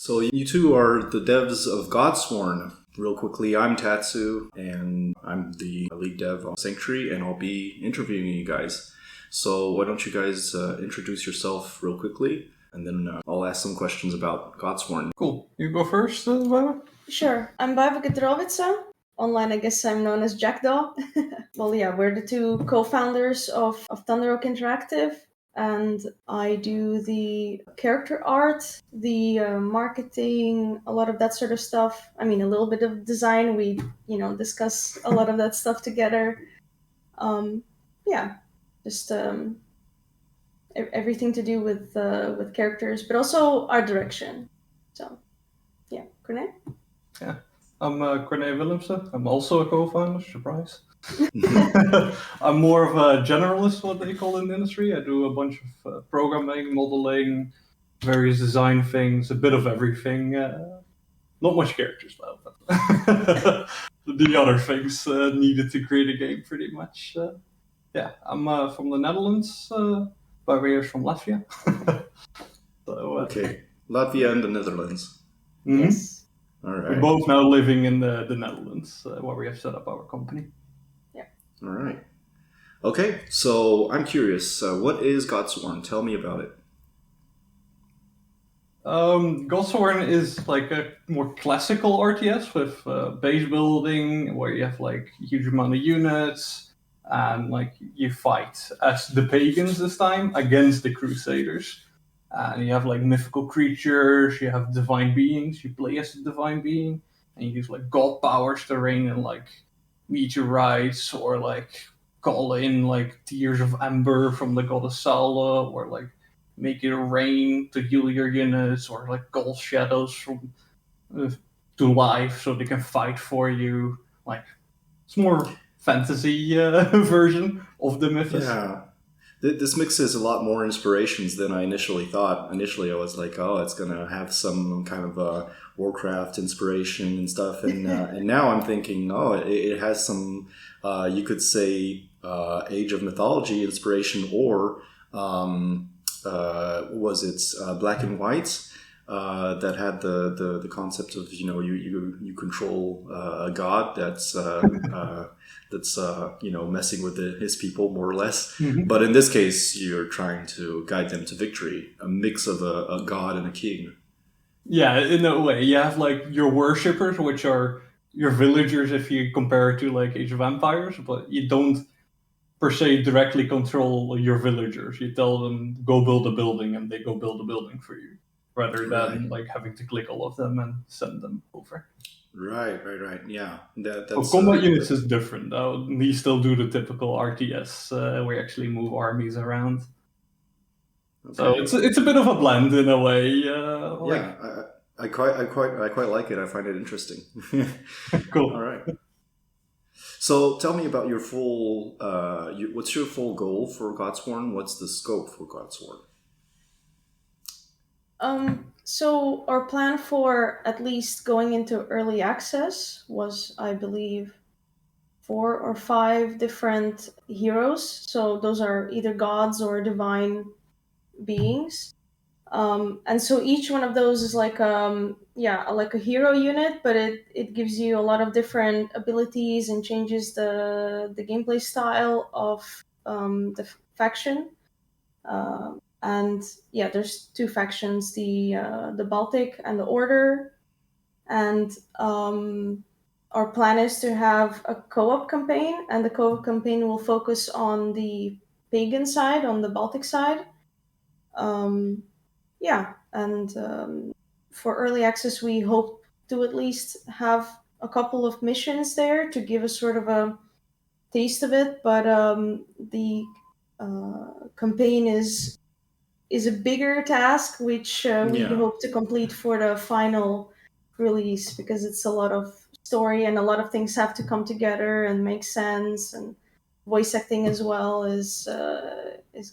So you two are the devs of Godsworn. Real quickly, I'm Tatsu, and I'm the lead dev on Sanctuary, and I'll be interviewing you guys. So why don't you guys introduce yourself real quickly, and then I'll ask some questions about Godsworn. Cool. You go first, Barbara? Sure. I'm Barbara Gedrovica. Online, I guess I'm known as Jackdaw. Well, yeah, we're the two co-founders of Thunderoak Interactive, and I do the character art, the marketing, a lot of that sort of stuff. I mean, a little bit of design. We, discuss a lot of that stuff together. Just everything to do with characters, but also art direction. So, yeah, Corné? Yeah. I'm Corné Willemsen. I'm also a co-founder, surprise. I'm more of a generalist, what they call in the industry. I do a bunch of programming, modeling, various design things, a bit of everything. Not much characters, though. But the other things needed to create a game, pretty much. I'm from the Netherlands, Barbara is from Latvia. Okay, Latvia and the Netherlands. Mm-hmm. Yes. All right. We're both now living in the Netherlands, where we have set up our company. Yeah. All right. Okay, so I'm curious. What is Godsworn? Tell me about it. Godsworn is like a more classical RTS with base building, where you have like a huge amount of units, and like you fight as the pagans this time against the crusaders. And you have like mythical creatures, you have divine beings, you play as a divine being, and you use like god powers to rain in like meteorites, or like call in like tears of ember from the goddess Saula, or like make it rain to heal your units, or like call shadows from to life so they can fight for you. Like, it's more fantasy version of the mythos. Yeah. This mixes a lot more inspirations than I initially thought. Initially, I was like, oh, it's going to have some kind of a Warcraft inspiration and stuff. And now I'm thinking, oh, it has some, you could say, Age of Mythology inspiration, or was it Black and White that had the concept of, you control a god that's messing with his people, more or less. Mm-hmm. But in this case, you're trying to guide them to victory, a mix of a god and a king. Yeah, in a way. You have like your worshippers, which are your villagers if you compare it to like Age of Empires, but you don't per se directly control your villagers. You tell them, go build a building, and they go build a building for you, rather than like having to click all of them and send them over. Right. Yeah, that's. Combat units is different. We still do the typical RTS. We actually move armies around. Okay. So it's a bit of a blend in a way. I quite like it. I find it interesting. Cool. All right. So tell me about your full. What's your full goal for Godsworn? What's the scope for Godsworn? So our plan for at least going into early access was, I believe, 4 or 5 different heroes. So those are either gods or divine beings. And so each one of those is like like a hero unit, but it gives you a lot of different abilities and changes the gameplay style of the faction. And yeah, there's 2 factions, the Baltic and the Order. And our plan is to have a co-op campaign, and the co-op campaign will focus on the pagan side, on the Baltic side. For early access, we hope to at least have a couple of missions there to give us sort of a taste of it. But the campaign is a bigger task, which we hope to complete for the final release, because it's a lot of story and a lot of things have to come together and make sense, and voice acting as well is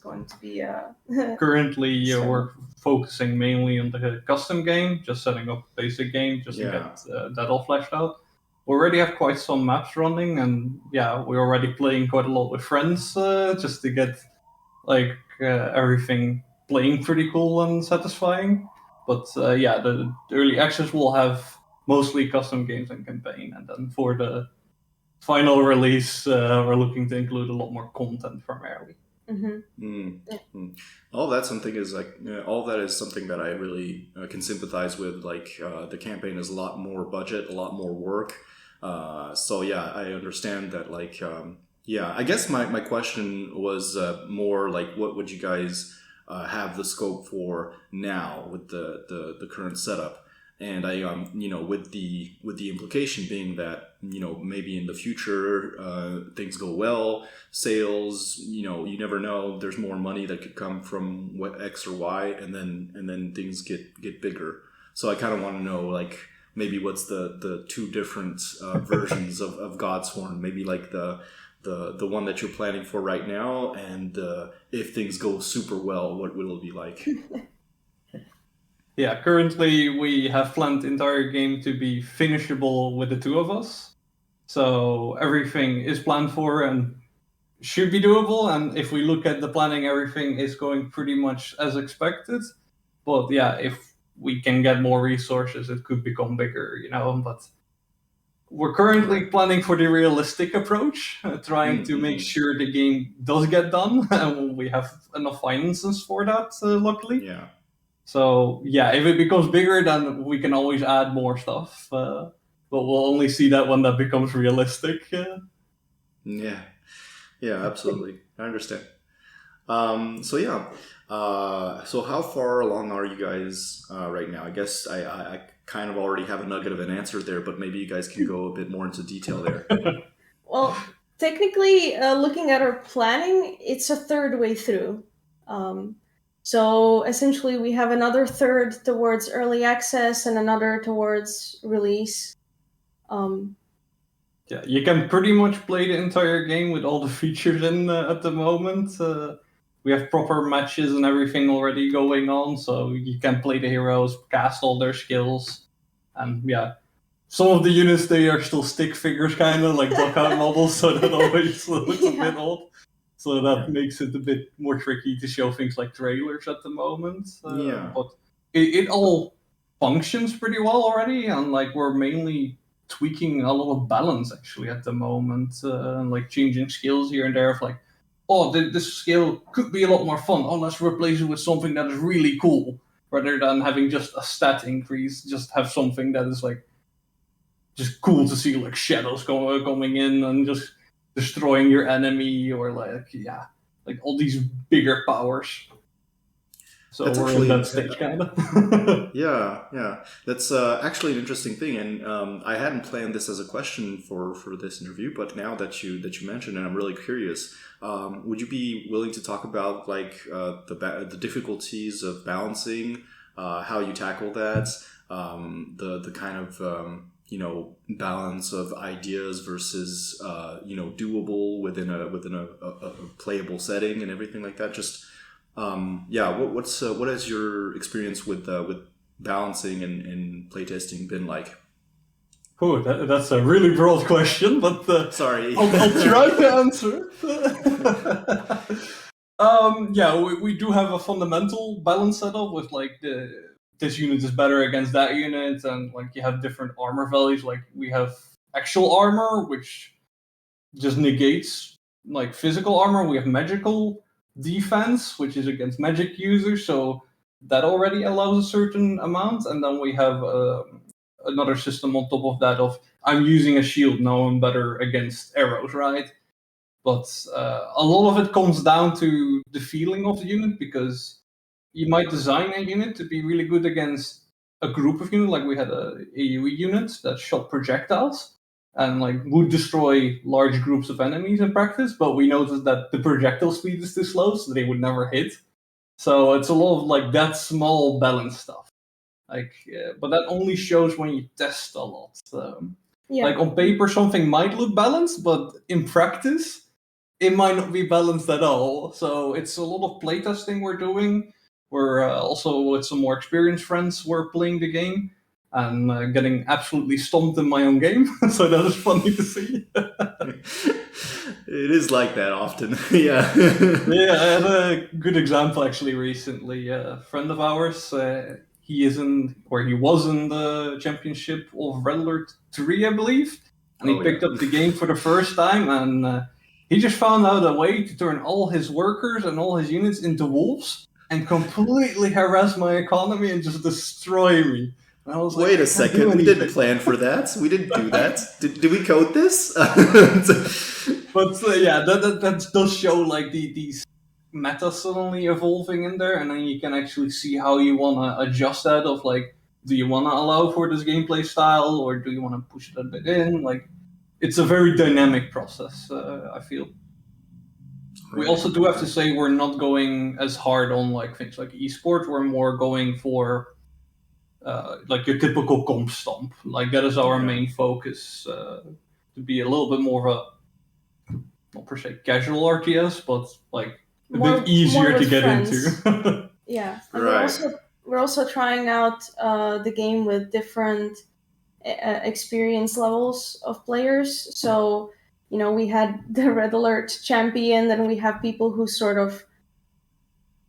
going to be currently we're focusing mainly on the custom game, just setting up a basic game just to get that all fleshed out. We already have quite some maps running, and we're already playing quite a lot with friends just to get like everything playing pretty cool and satisfying. But yeah, the early access will have mostly custom games and campaign, and then for the final release, we're looking to include a lot more content primarily. All that something is like all that is something that I really can sympathize with. Like the campaign is a lot more budget, a lot more work. So yeah, I understand that. Like yeah, I guess my question was more like, what would you guys have the scope for now with the current setup? And I with the implication being that maybe in the future things go well, sales, you never know, there's more money that could come from what X or Y, and then things get bigger. So I kind of want to know, like, maybe what's the two different versions of Godsworn, maybe like the one that you're planning for right now, and if things go super well, what will it be like? Yeah, currently we have planned the entire game to be finishable with the two of us. So everything is planned for and should be doable. And if we look at the planning, everything is going pretty much as expected. But yeah, if we can get more resources, it could become bigger, But we're currently planning for the realistic approach, trying to make sure the game does get done. And we have enough finances for that, luckily. Yeah. So yeah, if it becomes bigger, then we can always add more stuff. But we'll only see that when that becomes realistic. Yeah, absolutely. I understand. So yeah, so how far along are you guys right now? I guess I kind of already have a nugget of an answer there, but maybe you guys can go a bit more into detail there. Well, technically, looking at our planning, it's a third way through. So essentially, we have another third towards early access and another towards release. Yeah, you can pretty much play the entire game with all the features in at the moment. We have proper matches and everything already going on, so you can play the heroes, cast all their skills, and yeah, some of the units, they are still stick figures, kind of like blockout models, so that always looks a bit odd. So that makes it a bit more tricky to show things like trailers at the moment. But it all functions pretty well already, and like we're mainly tweaking a lot of balance actually at the moment, and like changing skills here and there of like, oh, this skill could be a lot more fun. Oh, let's replace it with something that is really cool, rather than having just a stat increase. Just have something that is like just cool to see, like shadows coming in and just destroying your enemy, or like all these bigger powers. So that's we're in that stage, kind of. Yeah. That's actually an interesting thing, and I hadn't planned this as a question for this interview, but now that you mentioned it, I'm really curious. Would you be willing to talk about like the difficulties of balancing, how you tackle that, the kind of balance of ideas versus doable within a playable setting and everything like that? Just what has your experience with balancing and playtesting been like? Oh, that's a really broad question, but sorry, I'll try to answer. We do have a fundamental balance setup with like this unit is better against that unit, and like you have different armor values. Like we have actual armor, which just negates like physical armor. We have magical defense, which is against magic users, so that already allows a certain amount. And then we have another system on top of that of I'm using a shield, now I'm better against arrows, right? But a lot of it comes down to the feeling of the unit, because you might design a unit to be really good against a group of units. Like we had a AoE unit that shot projectiles and like would destroy large groups of enemies in practice, but we noticed that the projectile speed is too slow, so they would never hit. So it's a lot of like that small balance stuff. But that only shows when you test a lot. Like on paper, something might look balanced, but in practice, it might not be balanced at all. So it's a lot of playtesting we're doing. We're also with some more experienced friends, we're playing the game and getting absolutely stomped in my own game. So that is funny to see. It is like that often. Yeah. Yeah, I had a good example actually recently. A friend of ours, he was in the championship of Red Alert 3, I believe, and he picked up the game for the first time, and he just found out a way to turn all his workers and all his units into wolves and completely harass my economy and just destroy me. And I was Wait a second, we didn't plan for that. We didn't do that. Did we code this? But that does show like these meta suddenly evolving in there, and then you can actually see how you want to adjust that. Of like, do you want to allow for this gameplay style, or do you want to push it a bit in? Like, it's a very dynamic process. I feel. We also do have to say we're not going as hard on like things like esports. We're more going for like your typical comp stomp. Like that is our main focus. To be a little bit more of a, not per se casual RTS, but like a bit easier to get into. Yeah, and we're also trying out the game with different experience levels of players. So, you know, we had the Red Alert champion, then we have people who sort of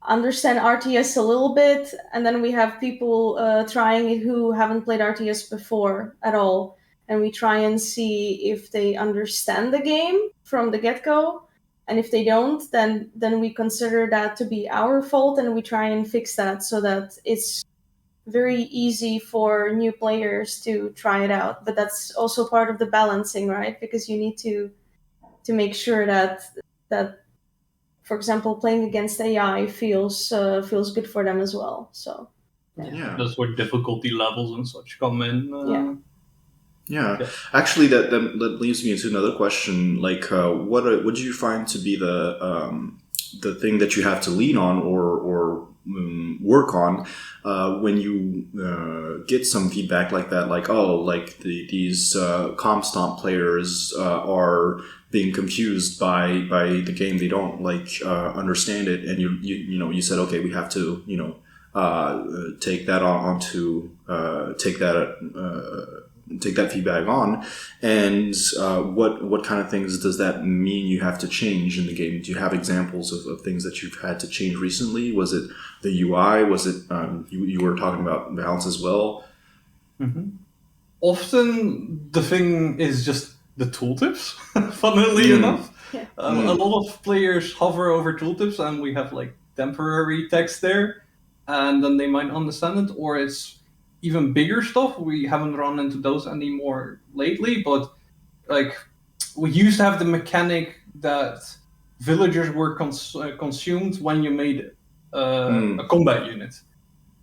understand RTS a little bit, and then we have people trying it who haven't played RTS before at all. And we try and see if they understand the game from the get-go. And if they don't, then we consider that to be our fault, and we try and fix that so that it's very easy for new players to try it out. But that's also part of the balancing, right? Because you need to make sure that for example, playing against AI feels good for them as well. So yeah. That's where difficulty levels and such come in. Yeah. Actually, that leads me into another question. Like, what do you find to be the thing that you have to lean on or work on when you get some feedback like that? Like, oh, like these comp stomp players are being confused by the game. They don't like understand it, and you said, okay, we have to take that onto take that feedback on, and what kind of things does that mean you have to change in the game? Do you have examples of things that you've had to change recently? Was it the UI? Was it you were talking about balance as well? Mm-hmm. Often the thing is just the tooltips, funnily enough. Yeah. A lot of players hover over tooltips, and we have like temporary text there, and then they might understand it, or it's even bigger stuff. We haven't run into those anymore lately, but like we used to have the mechanic that villagers were consumed when you made a combat unit.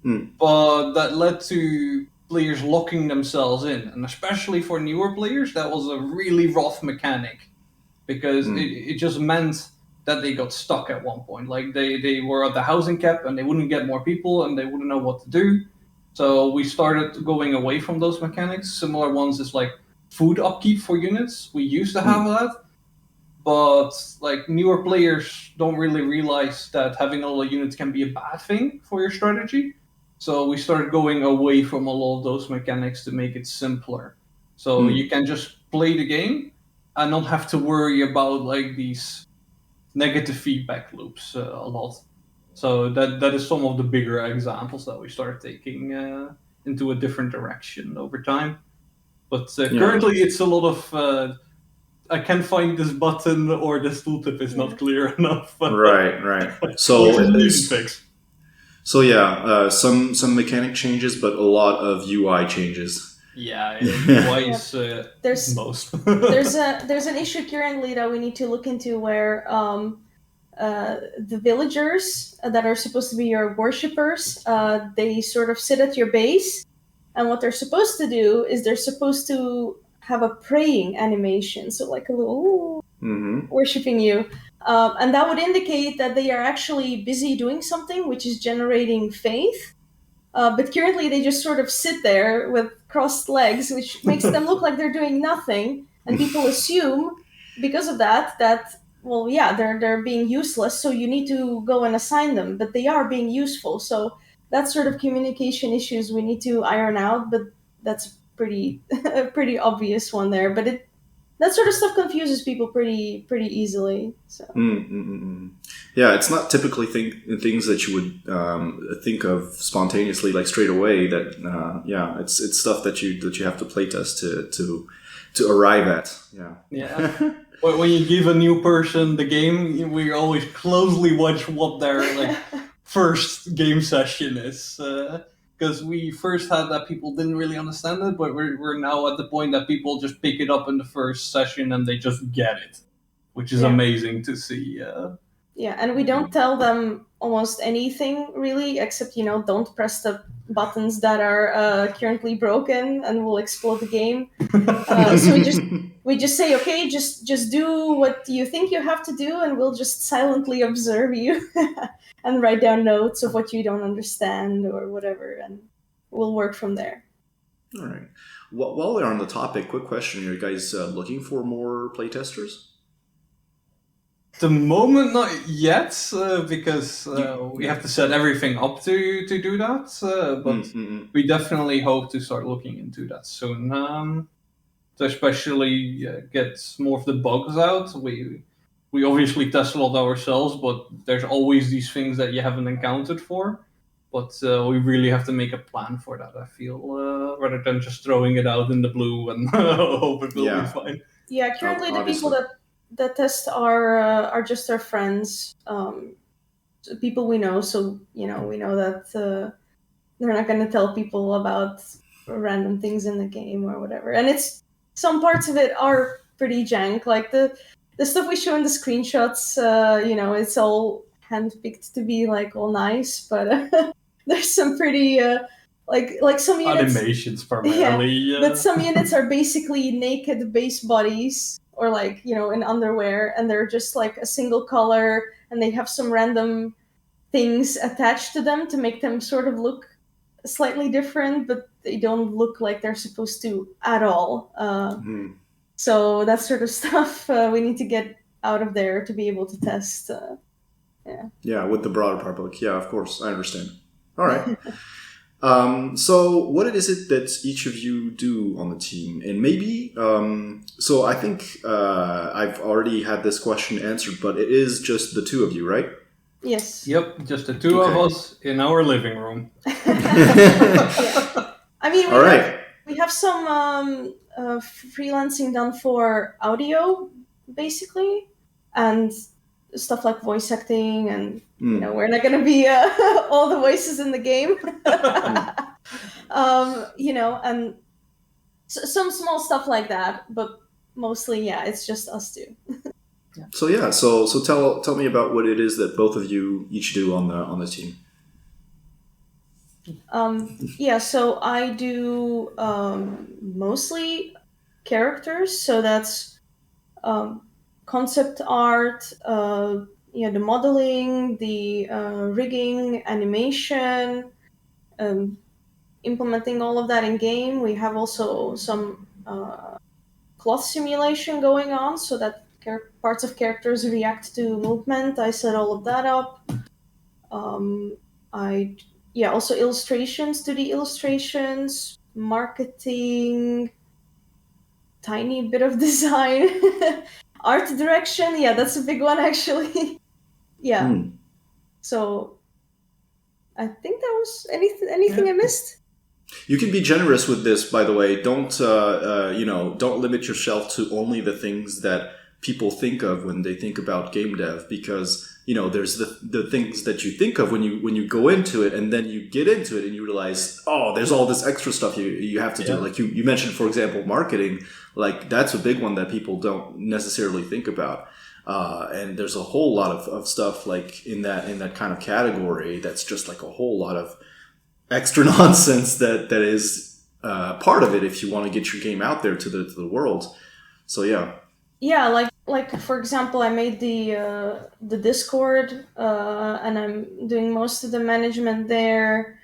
But that led to players locking themselves in, and especially for newer players, that was a really rough mechanic, because it just meant that they got stuck at one point. Like they were at the housing cap and they wouldn't get more people and they wouldn't know what to do. So we started going away from those mechanics. Similar ones is like food upkeep for units. We used to have that, but like newer players don't really realize that having all the units can be a bad thing for your strategy. So we started going away from a lot of those mechanics to make it simpler. So you can just play the game and not have to worry about like these negative feedback loops a lot. So that is some of the bigger examples that we started taking into a different direction over time. But currently it's a lot of I can't find this button or this tooltip is not clear enough. Right. So it's fix. So some mechanic changes, but a lot of UI changes. Yeah, UI is most. there's an issue currently that we need to look into where the villagers that are supposed to be your worshippers, they sort of sit at your base, and what they're supposed to do is they're supposed to have a praying animation, so like a little worshipping you. And that would indicate that they are actually busy doing something, which is generating faith. But currently they just sort of sit there with crossed legs, which makes them look like they're doing nothing. And people assume, because of that, well, yeah, they're being useless, so you need to go and assign them. But they are being useful. So that's sort of communication issues we need to iron out. But that's a pretty obvious one there. But that sort of stuff confuses people pretty easily. So. Yeah, it's not typically things that you would think of spontaneously, like straight away. That yeah, it's stuff that you have to playtest to arrive at. Yeah. Yeah. When you give a new person the game, we always closely watch what their like first game session is, because we first had that people didn't really understand it, but we're now at the point that people just pick it up in the first session and they just get it, which is amazing to see. Yeah, and we don't tell them almost anything really, except don't press the buttons that are currently broken and will explode the game. So we just say, okay, just do what you think you have to do, and we'll just silently observe you and write down notes of what you don't understand or whatever, and we'll work from there. All right. While we're on the topic, quick question: are you guys looking for more playtesters? The moment, not yet, because we have to set everything up to do that. But we definitely hope to start looking into that soon. To especially get more of the bugs out. We obviously test a lot ourselves, but there's always these things that you haven't encountered for. But we really have to make a plan for that, I feel, rather than just throwing it out in the blue and hope it will be fine. Yeah, currently the people that test are just our friends, people we know. So we know that they're not going to tell people about random things in the game or whatever. And it's some parts of it are pretty jank, like the stuff we show in the screenshots. It's all handpicked to be like all nice, but there's some pretty like some units, animations primarily. Yeah, but some units are basically naked base bodies, or like in underwear, and they're just like a single color, and they have some random things attached to them to make them sort of look slightly different, but they don't look like they're supposed to at all. So that sort of stuff we need to get out of there to be able to test. Yeah, with the broader public. Yeah, of course, I understand. All right. So what is it that each of you do on the team? And maybe, so I think I've already had this question answered, but it is just the two of you, right? Yes. Yep, just the two of us in our living room. Yeah. I mean, we All have some freelancing done for audio, basically, and stuff like voice acting, and we're not going to be all the voices in the game. And some small stuff like that, but mostly, it's just us two. So tell me about what it is that both of you each do on the team. So I do mostly characters, so that's concept art, the modeling, the rigging, animation, implementing all of that in game. We have also some cloth simulation going on, so that parts of characters react to movement. I set all of that up. Also illustrations, 2D illustrations, marketing, tiny bit of design, art direction. Yeah, that's a big one actually. Yeah. So I think that was anything I missed. You can be generous with this, by the way. Don't limit yourself to only the things that people think of when they think about game dev, because there's the things that you think of when you go into it, and then you get into it and you realize, oh, there's all this extra stuff you have to do. Like you mentioned, for example, marketing. Like that's a big one that people don't necessarily think about. And there's a whole lot of stuff like in that kind of category that's just like a whole lot of extra nonsense that is part of it if you want to get your game out there to the world. So yeah, like for example, I made the Discord, and I'm doing most of the management there,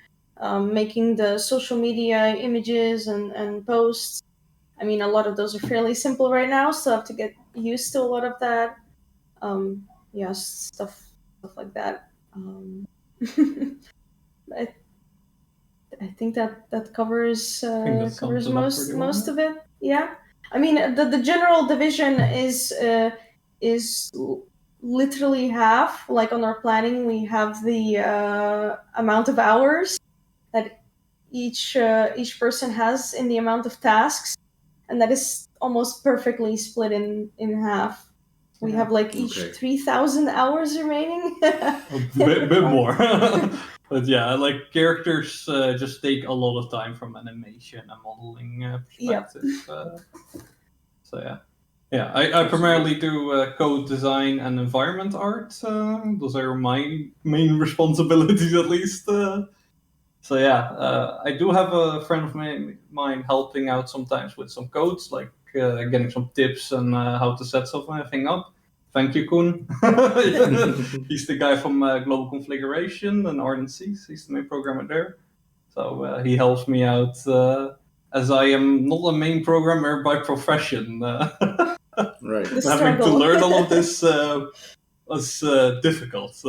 making the social media images and posts. I mean, a lot of those are fairly simple right now, so I have to get used to a lot of that. Stuff like that. I think that covers most of it. Yeah, I mean the general division is literally half. Like on our planning, we have the amount of hours that each person has in the amount of tasks, and that is almost perfectly split in half. We have like each Okay. 3,000 hours remaining. A bit more. But yeah, like characters just take a lot of time from animation and modeling perspective. So yeah. Yeah, I primarily do code design and environment art. Those are my main responsibilities, at least. So yeah, I do have a friend of mine helping out sometimes with some codes, like getting some tips on how to set something up. Thank you, Koen. He's the guy from Global Configuration and RNCs. He's the main programmer there. So he helps me out as I am not a main programmer by profession. Right. Having to learn all of this was difficult,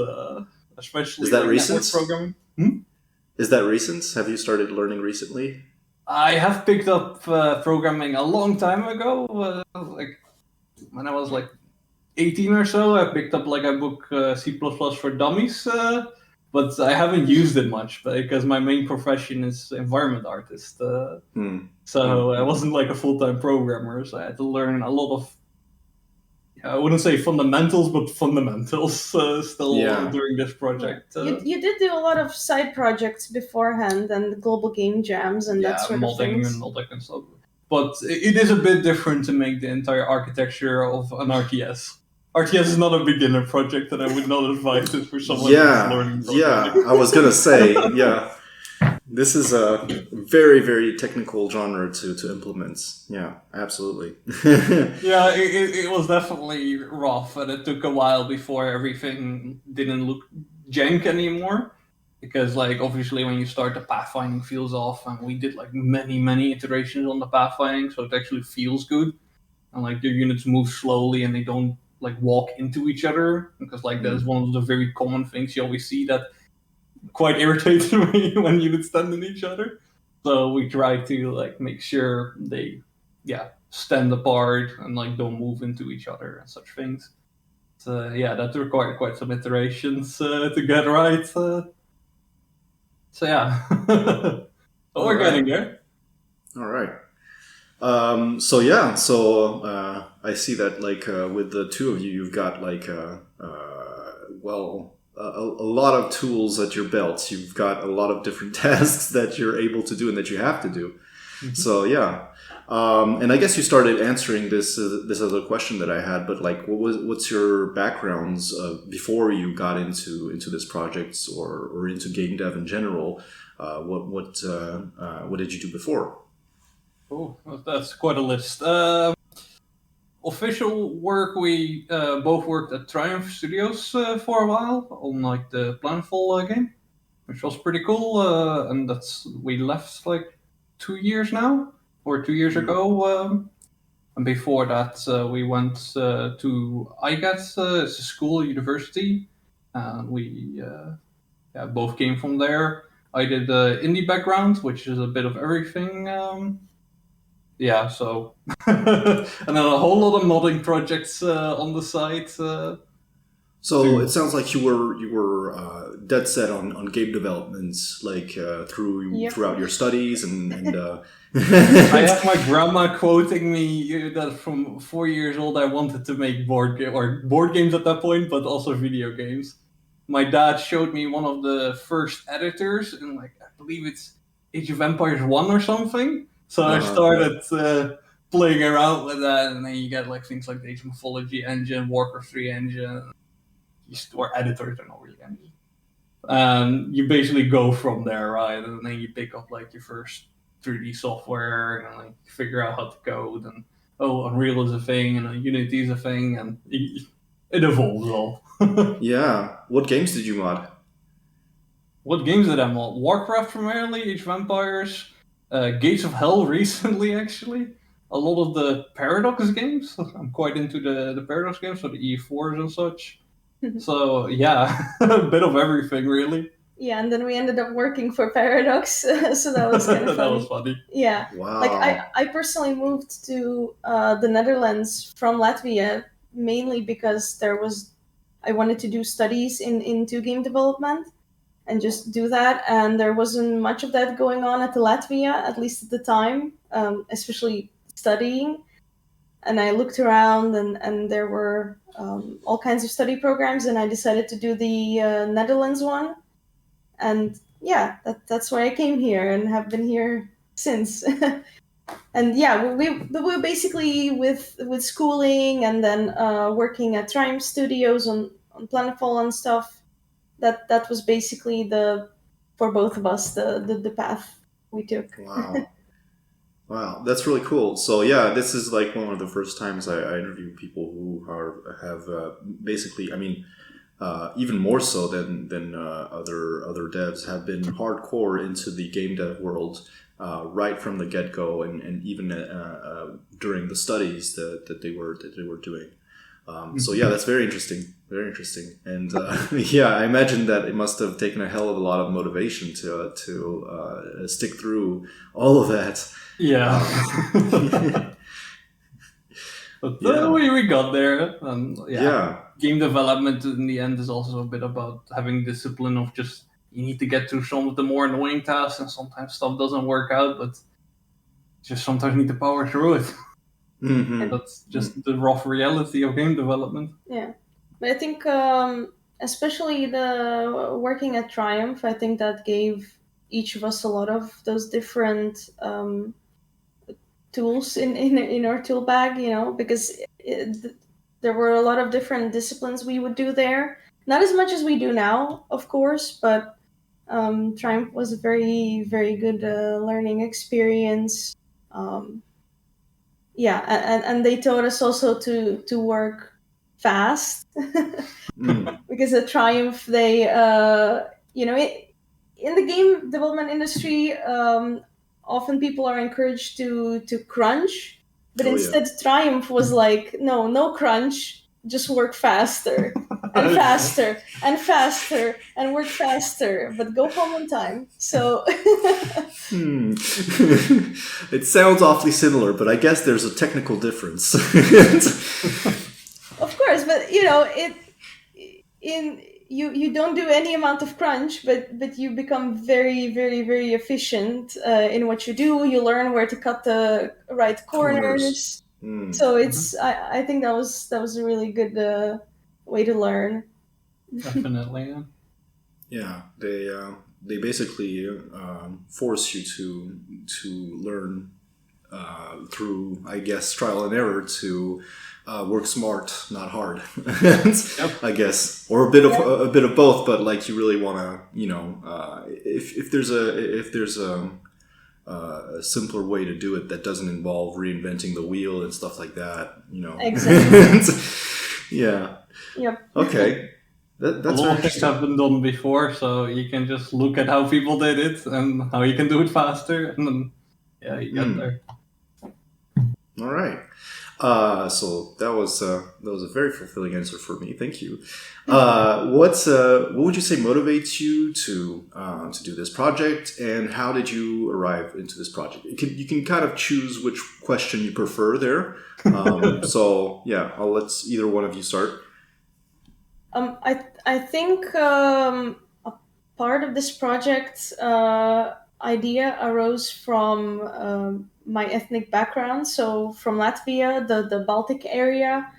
especially Is that like network recent? programming. Is that recent? Have you started learning recently? I have picked up programming a long time ago, like when I was like 18 or so. I picked up like a book C++ for Dummies, but I haven't used it much because my main profession is environment artist. So I wasn't like a full-time programmer, so I had to learn a lot of, I wouldn't say fundamentals, but fundamentals still during this project. You did do a lot of side projects beforehand and global game jams and that sort of modding things. and all that kind of stuff. But it is a bit different to make the entire architecture of an RTS. RTS is not a beginner project, and I would not advise it for someone who's learning programming. I was gonna say, this is a very, very technical genre to implement. Yeah, absolutely. Yeah, it was definitely rough, and it took a while before everything didn't look jank anymore. Because, like, obviously, when you start, the pathfinding feels off, and we did like many iterations on the pathfinding, so it actually feels good. And like, the units move slowly, and they don't like walk into each other, because like that is one of the very common things you always see that quite irritates me when units stand in each other. So we try to like make sure they, stand apart and like don't move into each other and such things. So yeah, that required quite some iterations to get right. So yeah, but we're getting there. All right. I see that like with the two of you, you've got like a lot of tools at your belt. You've got a lot of different tasks that you're able to do and that you have to do. Mm-hmm. So yeah, and I guess you started answering this other question that I had. But like, what's your backgrounds before you got into this project or into game dev in general? What did you do before? Oh, that's quite a list. Official work, we both worked at Triumph Studios for a while on like the Planetfall game, which was pretty cool. And we left like 2 years now, or 2 years ago. And before that, we went to IGAT, it's a school, university, and we both came from there. I did the indie background, which is a bit of everything. So and then a whole lot of modding projects on the side. So it sounds like you were dead set on game development, like throughout your studies and I have my grandma quoting me that from 4 years old I wanted to make board games at that point, but also video games. My dad showed me one of the first editors, and like I believe it's Age of Empires 1 or something. So I started playing around with that, and then you get like things like the Age of Mythology engine, Warcraft 3 engine, or editors, they're not really engines. You basically go from there, right? And then you pick up like your first 3D software and like figure out how to code, and Unreal is a thing, and Unity is a thing, and it evolves all. Yeah. What games did you mod? What games did I mod? Warcraft primarily, Age of Empires, Gates of Hell recently, actually. A lot of the Paradox games. I'm quite into the Paradox games, so the E4s and such. So yeah, a bit of everything, really. Yeah, and then we ended up working for Paradox, so that was kind of funny. That was funny. Yeah. Wow. Like I personally moved to the Netherlands from Latvia mainly because there was I wanted to do studies into game development and just do that. And there wasn't much of that going on at the Latvia, at least at the time, especially studying. And I looked around, and there were all kinds of study programs, and I decided to do the Netherlands one. And yeah, that's why I came here and have been here since. And yeah, we basically with schooling and then working at Triumph Studios on Planetfall and stuff. That was basically for both of us the path we took. Wow. Wow, that's really cool. So yeah, this is like one of the first times I interview people who have basically, I mean, even more so than other devs, have been hardcore into the game dev world right from the get go, and even during the studies that they were doing. So yeah, that's very interesting. Very interesting. And yeah, I imagine that it must have taken a hell of a lot of motivation to stick through all of that. Yeah. But we got there. Yeah. Game development in the end is also a bit about having discipline of just, you need to get through some of the more annoying tasks, and sometimes stuff doesn't work out, but just sometimes need to power through it. Mm-hmm. And that's just the rough reality of game development. Yeah. But I think especially the working at Triumph, I think that gave each of us a lot of those different tools in our tool bag, because there were a lot of different disciplines we would do there. Not as much as we do now, of course, but Triumph was a very, very good learning experience. Yeah, and they taught us also to work fast. Because at Triumph, they, in the game development industry, often people are encouraged to crunch, but instead Triumph was like, no crunch, just work faster and faster and faster and work faster, but go home on time. So It sounds awfully similar, but I guess there's a technical difference. Of course, but you don't do any amount of crunch, but you become very, very, very efficient in what you do. You learn where to cut the right corners. So it's I think that was a really good way to learn. Definitely, yeah. Yeah, they basically force you to learn through, I guess, trial and error to work smart, not hard. I guess, or a bit of both. But like, you really want to, if there's a simpler way to do it that doesn't involve reinventing the wheel and stuff like that, Exactly. Yeah. Yep. Okay. That's a lot of things have been done before, so you can just look at how people did it and how you can do it faster, and then you get there. All right. So that was a very fulfilling answer for me. Thank you. What would you say motivates you to do this project, and how did you arrive into this project? You can kind of choose which question you prefer there. So yeah, I'll let either one of you start. I think a part of this project idea arose from my ethnic background. So from Latvia, the Baltic area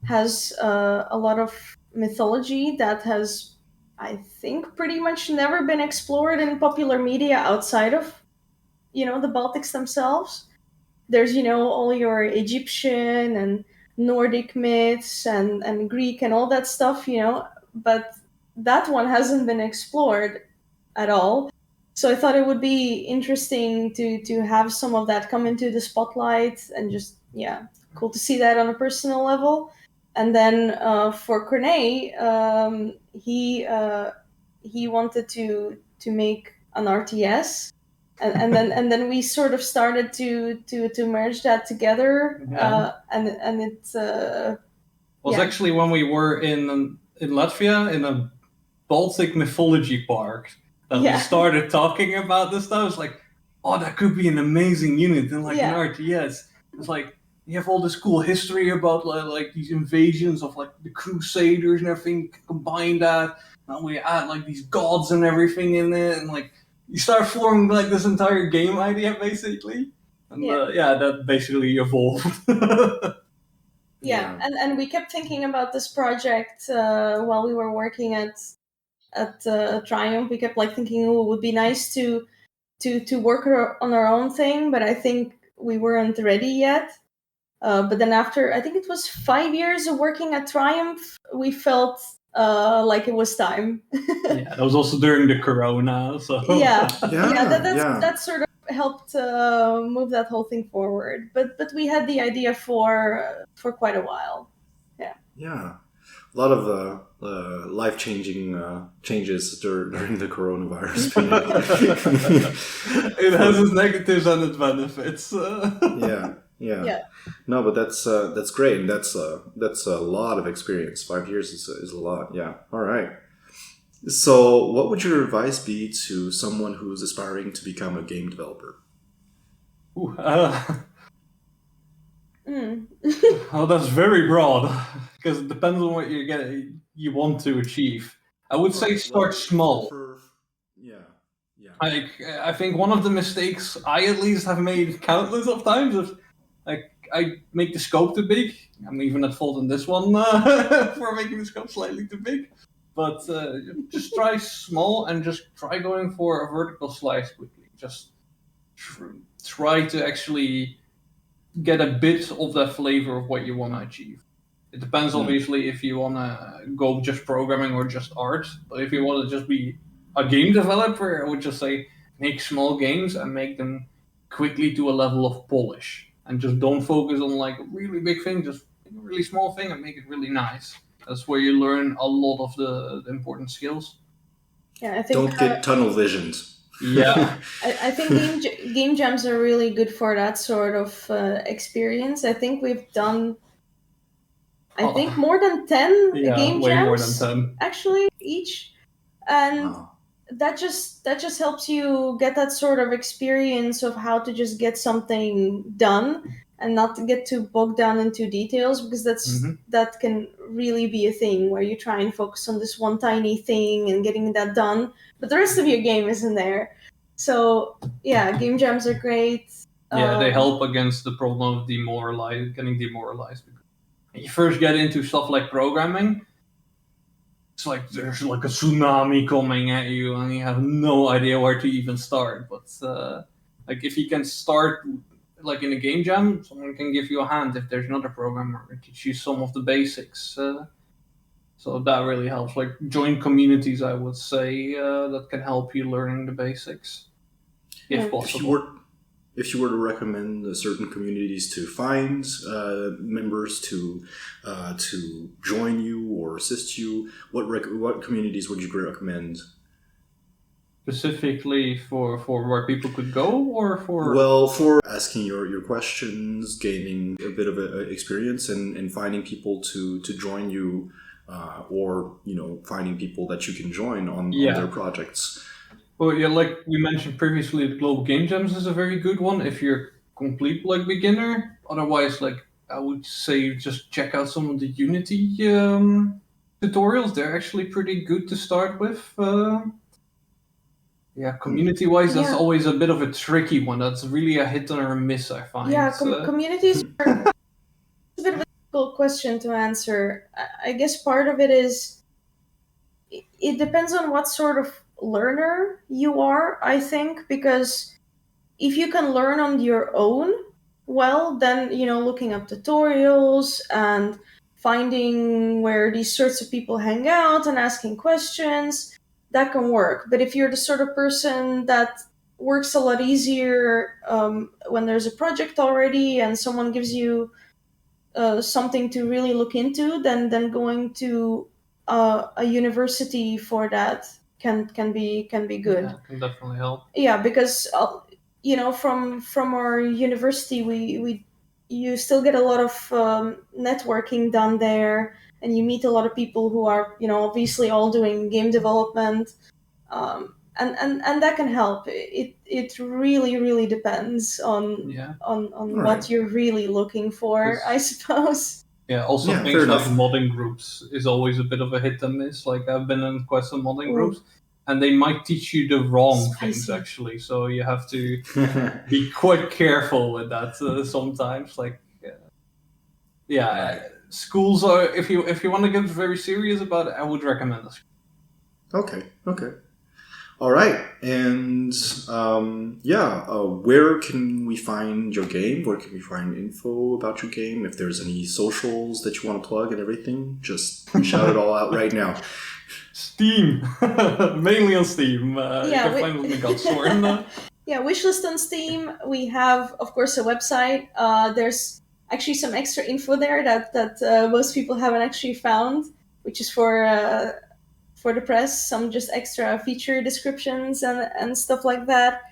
has a lot of mythology that has, I think, pretty much never been explored in popular media outside of, the Baltics themselves. There's, all your Egyptian and Nordic myths and Greek and all that stuff, but that one hasn't been explored at all. So I thought it would be interesting to have some of that come into the spotlight, and just, cool to see that on a personal level. And then for Cornet, he wanted to make an RTS. And then we sort of started to merge that together, and it was actually when we were in Latvia in a Baltic mythology park that we started talking about this stuff. It's like, oh, that could be an amazing unit in like an RTS. It's like, You have all this cool history about like these invasions of like the Crusaders and everything. Combine that, and we add like these gods and everything in it, and like you start forming like this entire game idea basically. And that basically evolved. Yeah, and we kept thinking about this project while we were working at Triumph. We kept like thinking, oh, it would be nice to work on our own thing, but I think we weren't ready yet. But then after, I think it was 5 years of working at Triumph, we felt like it was time. Yeah, that was also during the Corona, so that sort of helped move that whole thing forward. But we had the idea for quite a while. Yeah, a lot of life-changing changes during the coronavirus period. It has its negatives and its benefits. Yeah. No, but that's great. And that's a lot of experience. 5 years is a lot. Yeah. All right. So, what would your advice be to someone who's aspiring to become a game developer? Oh, that's very broad because it depends on what you want to achieve. I would say start small. I think one of the mistakes I at least have made countless of times is I make the scope too big. I'm even at fault in this one for making the scope slightly too big. But just try small and just try going for a vertical slice quickly. Just try to actually get a bit of that flavor of what you want to achieve. It depends, obviously, if you want to go just programming or just art. But if you want to just be a game developer, I would just say make small games and make them quickly to a level of polish. And just don't focus on like a really big thing, just make a really small thing and make it really nice. That's where you learn a lot of the important skills. Yeah, I think don't get tunnel visioned. Yeah, I think game jams are really good for that sort of experience. I think we've done, more than 10 game way jams, more than 10 actually each, and that just helps you get that sort of experience of how to just get something done and not to get too bogged down into details, because that can really be a thing where you try and focus on this one tiny thing and getting that done, but the rest of your game isn't there. So yeah, game jams are great. Yeah, they help against the problem of getting demoralized. When you first get into stuff like programming, it's like there's like a tsunami coming at you and you have no idea where to even start. But like if you can start like in a game jam, someone can give you a hand if there's another programmer and teach you some of the basics. So that really helps. Like join communities, I would say, that can help you learning the basics, if possible. If you were to recommend certain communities to find members to join you or assist you, what communities would you recommend? Specifically for where people could go, or for? Well, for asking your questions, gaining a bit of experience, and finding people to join you, or finding people that you can join on their projects. Well, yeah, like we mentioned previously, the Global Game Jams is a very good one if you're complete like beginner. Otherwise, like I would say, just check out some of the Unity tutorials. They're actually pretty good to start with. Community-wise, that's always a bit of a tricky one. That's really a hit or a miss, I find. Yeah, communities are a bit of a difficult question to answer. I guess part of it is it depends on what sort of learner you are, I think, because if you can learn on your own, well, then, looking up tutorials and finding where these sorts of people hang out and asking questions, that can work. But if you're the sort of person that works a lot easier when there's a project already and someone gives you something to really look into, then going to a university for that can be good. Yeah, can definitely help. Yeah, because from our university, you still get a lot of networking done there, and you meet a lot of people who are obviously all doing game development, and that can help. It really depends on Right. what you're really looking for, I suppose. Yeah, also Yeah, things fair like enough. modding groups is always a bit of a hit and miss. Like I've been in quite some modding Ooh. groups, and they might teach you the wrong things Spicy. actually. So you have to be quite careful with that sometimes. Like, Right. schools are if you want to get very serious about it, I would recommend a school. Okay. All right, and where can we find your game? Where can we find info about your game? If there's any socials that you want to plug and everything, just shout it all out right now. Steam, mainly on Steam. You Yeah, can find it on the Godsworn. Yeah, wishlist on Steam. We have, of course, a website. There's actually some extra info there that most people haven't actually found, which is for the press. Some just extra feature descriptions and stuff like that.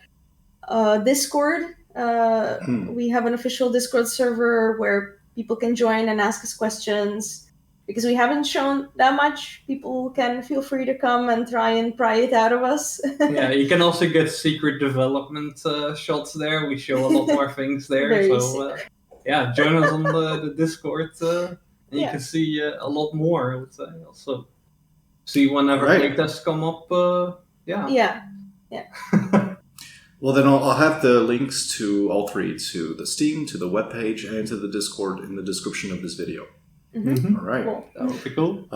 Discord. We have an official Discord server where people can join and ask us questions. Because we haven't shown that much, people can feel free to come and try and pry it out of us. Yeah, you can also get secret development shots there. We show a lot more things there. Very So, join us on the Discord, and you can see a lot more, I would say. Also, see whenever playtests come up. Yeah. Well, then I'll have the links to all three, to the Steam, to the webpage, and to the Discord in the description of this video. Mm-hmm. All right. Cool. That would be cool.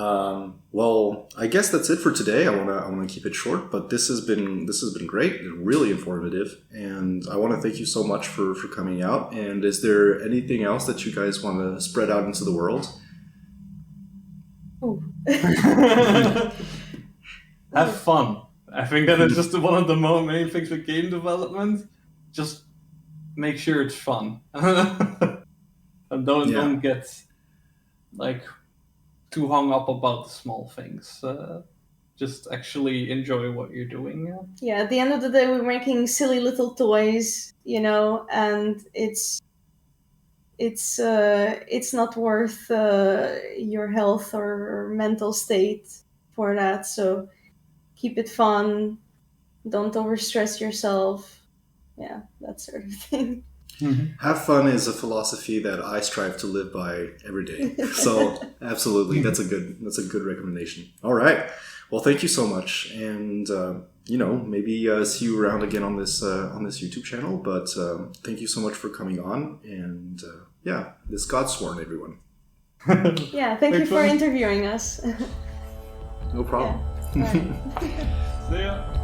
Well, I guess that's it for today. I wanna keep it short, but this has been great, really informative, and I want to thank you so much for coming out. And is there anything else that you guys want to spread out into the world? Ooh. Have fun. I think that is just one of the main things with game development. Just make sure it's fun, and don't get like too hung up about the small things. Just actually enjoy what you're doing. Yeah, at the end of the day, we're making silly little toys, and it's not worth your health or mental state for that. So keep it fun. Don't overstress yourself. Yeah, that sort of thing. Mm-hmm. Have fun is a philosophy that I strive to live by every day. So absolutely, that's a good recommendation. All right. Well, thank you so much, and maybe see you around again on this YouTube channel. But thank you so much for coming on, and this Godsworn, everyone. Yeah, thank you for interviewing us. No problem. Yeah. All right. See ya.